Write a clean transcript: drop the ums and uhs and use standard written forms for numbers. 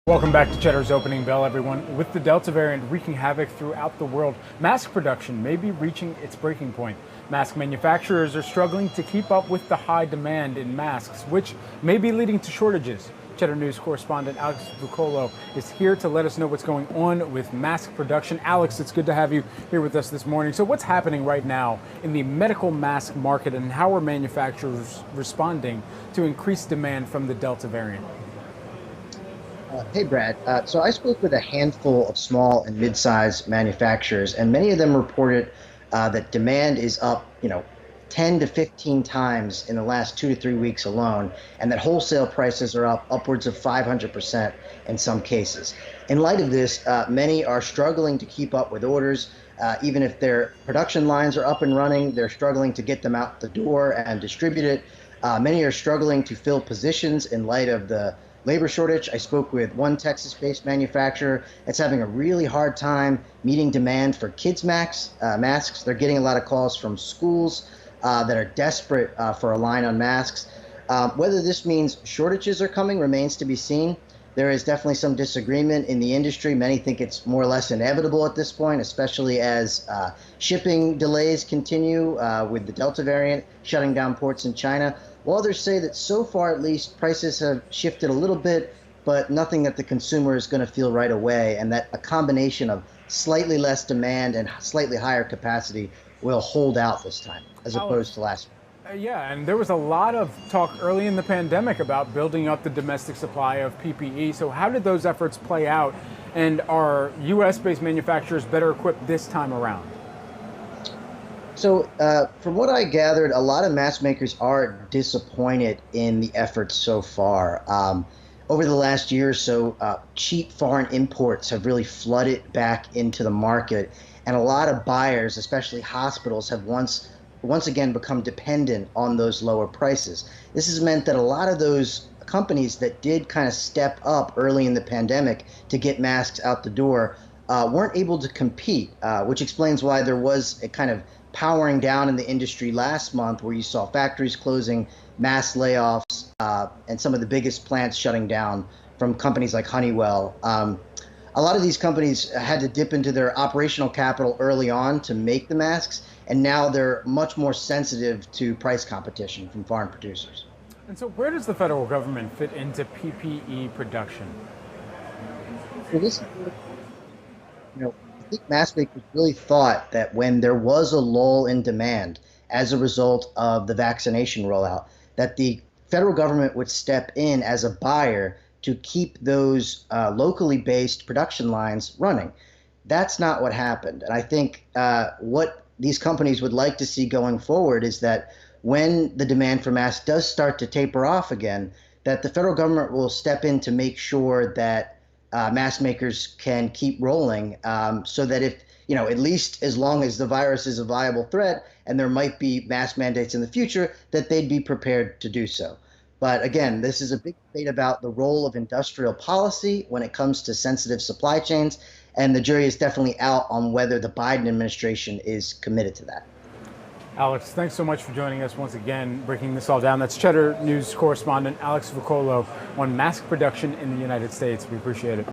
Welcome back to Cheddar's Opening Bell, everyone. With the Delta variant wreaking havoc throughout the world, mask production may be reaching its breaking point. Mask manufacturers are struggling to keep up with the high demand in masks, which may be leading to shortages. Cheddar News correspondent Alex Vuocolo is here to let us know what's going on with mask production. Alex, it's good to have you here with us this morning. So what's happening right now in the medical mask market, and how are manufacturers responding to increased demand from the Delta variant? Hey, Brad. So I spoke with a handful of small and mid-sized manufacturers, and many of them reported that demand is up, 10 to 15 times in the last 2 to 3 weeks alone, and that wholesale prices are up upwards of 500% in some cases. In light of this, many are struggling to keep up with orders. Even if their production lines are up and running, they're struggling to get them out the door and distribute it. Many are struggling to fill positions in light of the labor shortage. I spoke with one Texas-based manufacturer that's having a really hard time meeting demand for kids' masks. They're getting a lot of calls from schools that are desperate for a line on masks. Whether this means shortages are coming remains to be seen. There is definitely some disagreement in the industry. Many think it's more or less inevitable at this point, especially as shipping delays continue with the Delta variant shutting down ports in China. While others say that so far, at least, prices have shifted a little bit, but nothing that the consumer is going to feel right away, and that a combination of slightly less demand and slightly higher capacity will hold out this time, as opposed Alex, to last. yeah, and there was a lot of talk early in the pandemic about building up the domestic supply of PPE. So how did those efforts play out? And are U.S.-based manufacturers better equipped this time around? So, from what I gathered, a lot of mask makers are disappointed in the efforts so far. Over the last year or so, cheap foreign imports have really flooded back into the market, and a lot of buyers, especially hospitals, have once again become dependent on those lower prices. This has meant that a lot of those companies that did kind of step up early in the pandemic to get masks out the door weren't able to compete, which explains why there was a kind of powering down in the industry last month, where you saw factories closing, mass layoffs, and some of the biggest plants shutting down from companies like Honeywell. A lot of these companies had to dip into their operational capital early on to make the masks, and now they're much more sensitive to price competition from foreign producers. And so where does the federal government fit into PPE production? So this is I think mask makers really thought that when there was a lull in demand as a result of the vaccination rollout, that the federal government would step in as a buyer to keep those locally based production lines running. That's not what happened. And I think what these companies would like to see going forward is that when the demand for masks does start to taper off again, that the federal government will step in to make sure that mask makers can keep rolling, so that if, at least as long as the virus is a viable threat and there might be mask mandates in the future, that they'd be prepared to do so. But again, this is a big debate about the role of industrial policy when it comes to sensitive supply chains, and the jury is definitely out on whether the Biden administration is committed to that. Alex, thanks so much for joining us once again, breaking this all down. That's Cheddar News correspondent Alex Vuocolo on mask production in the United States. We appreciate it.